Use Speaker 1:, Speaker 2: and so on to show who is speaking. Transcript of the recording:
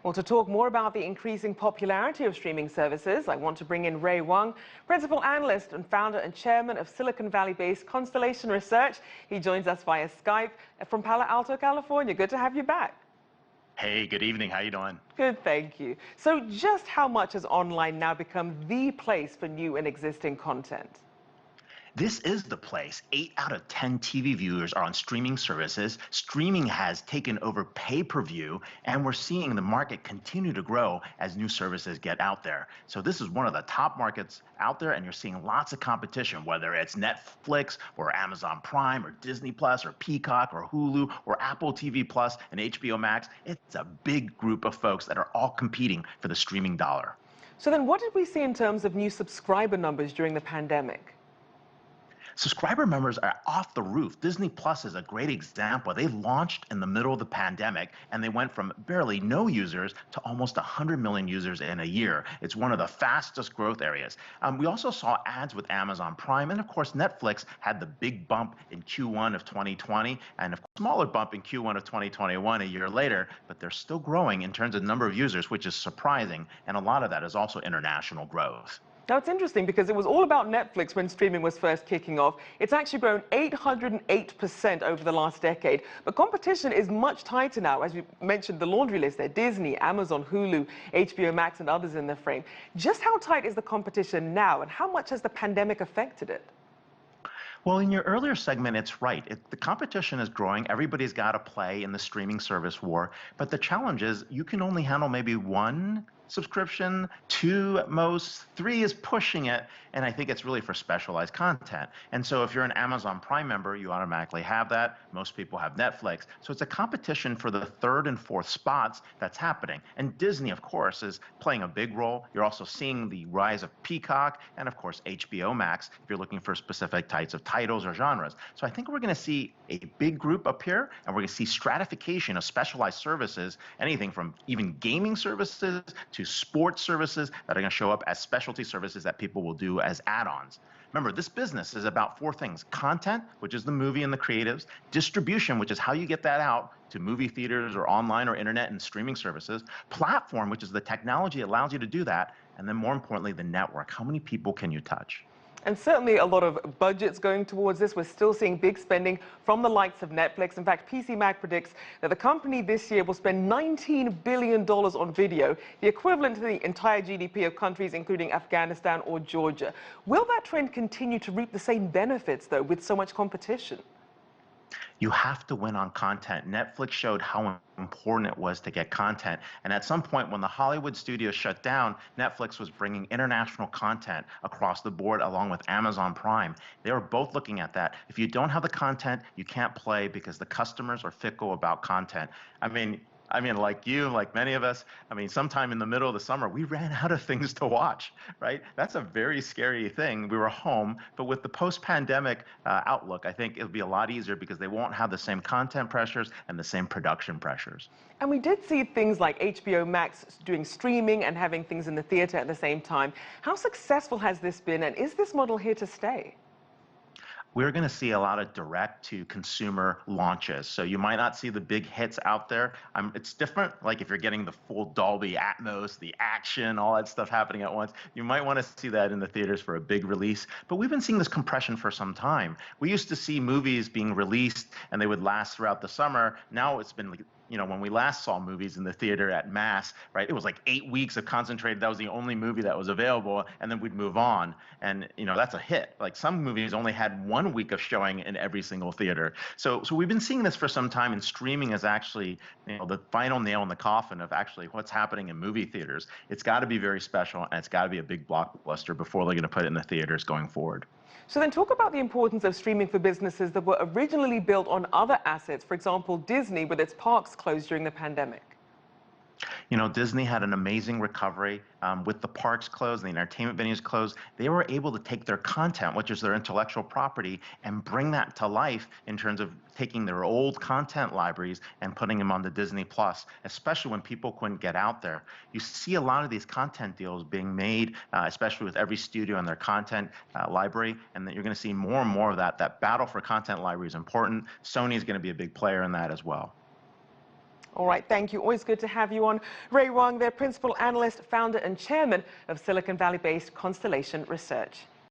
Speaker 1: Well, to talk more about the increasing popularity of streaming services, I want to bring in Ray Wang, Principal Analyst and Founder and Chairman of Silicon Valley-based Constellation Research. He joins us via Skype from Palo Alto, California. Good to have you back.
Speaker 2: Hey, good evening. How you doing?
Speaker 1: Good, thank you. So just how much has online now become the place for new and existing content?
Speaker 2: This is the place. 8 out of 10 TV viewers are on streaming services. Streaming has taken over pay-per-view, and we're seeing the market continue to grow as new services get out there. So this is one of the top markets out there, and you're seeing lots of competition, whether it's Netflix or Amazon Prime or Disney Plus or Peacock or Hulu or Apple TV Plus and HBO Max. It's a big group of folks that are all competing for the streaming dollar.
Speaker 1: So then what did we see in terms of new subscriber numbers during the pandemic?
Speaker 2: Subscriber numbers are off the roof. Disney Plus is a great example. They launched in the middle of the pandemic, and they went from barely no users to almost 100 million users in a year. It's one of the fastest growth areas. We also saw ads with Amazon Prime, and of course, Netflix had the big bump in Q1 of 2020, and a smaller bump in Q1 of 2021 a year later, but they're still growing in terms of number of users, which is surprising, and a lot of that is also international growth.
Speaker 1: Now, it's interesting because it was all about Netflix when streaming was first kicking off. It's actually grown 808% over the last decade. But competition is much tighter now. As you mentioned, the laundry list there, Disney, Amazon, Hulu, HBO Max, and others in the frame. Just how tight is the competition now, and how much has the pandemic affected it?
Speaker 2: Well, in your earlier segment, it's right. The competition is growing. Everybody's got to play in the streaming service war. But the challenge is you can only handle maybe one subscription, 2 at most, 3 is pushing it, and I think it's really for specialized content. And so if you're an Amazon Prime member, you automatically have that. Most people have Netflix. So it's a competition for the 3rd and 4th spots that's happening. And Disney, of course, is playing a big role. You're also seeing the rise of Peacock and, of course, HBO Max if you're looking for specific types of titles or genres. So I think we're going to see a big group up here, and we're going to see stratification of specialized services, anything from even gaming services to sports services that are going to show up as specialty services that people will do as add-ons. Remember, this business is about 4 things: content, which is the movie and the creatives; distribution, which is how you get that out to movie theaters or online or internet and streaming services; platform, which is the technology that allows you to do that; and then more importantly, the network. How many people can you touch?
Speaker 1: And certainly a lot of budgets going towards this. We're still seeing big spending from the likes of Netflix. In fact, PCMag predicts that the company this year will spend $19 billion on video, the equivalent to the entire GDP of countries including Afghanistan or Georgia. Will that trend continue to reap the same benefits, though, with so much competition?
Speaker 2: You have to win on content. Netflix showed how important it was to get content. And at some point when the Hollywood studios shut down, Netflix was bringing international content across the board along with Amazon Prime. They were both looking at that. If you don't have the content, you can't play because the customers are fickle about content. I mean, like you, like many of us, sometime in the middle of the summer, we ran out of things to watch, right? That's a very scary thing. We were home, but with the post-pandemic outlook, I think it'll be a lot easier because they won't have the same content pressures and the same production pressures.
Speaker 1: And we did see things like HBO Max doing streaming and having things in the theater at the same time. How successful has this been, and is this model here to stay?
Speaker 2: We're going to see a lot of direct-to-consumer launches. So you might not see the big hits out there. It's different, like if you're getting the full Dolby Atmos, the action, all that stuff happening at once, you might want to see that in the theaters for a big release. But we've been seeing this compression for some time. We used to see movies being released, and they would last throughout the summer. Now it's been like, when we last saw movies in the theater at mass, right, it was like 8 weeks of concentrated. That was the only movie that was available, and then we'd move on. And, that's a hit. Like some movies only had 1 week of showing in every single theater. So we've been seeing this for some time, and streaming is actually, the final nail in the coffin of actually what's happening in movie theaters. It's got to be very special, and it's got to be a big blockbuster before they're going to put it in the theaters going forward.
Speaker 1: So then talk about the importance of streaming for businesses that were originally built on other assets, for example, Disney with its parks closed during the pandemic.
Speaker 2: Disney had an amazing recovery with the parks closed, the entertainment venues closed. They were able to take their content, which is their intellectual property, and bring that to life in terms of taking their old content libraries and putting them on the Disney Plus, especially when people couldn't get out there. You see a lot of these content deals being made, especially with every studio and their content library, and that you're going to see more and more of that. That battle for content library is important. Sony is going to be a big player in that as well.
Speaker 1: All right, thank you. Always good to have you on. Ray Wang, their principal analyst, founder and chairman of Silicon Valley-based Constellation Research.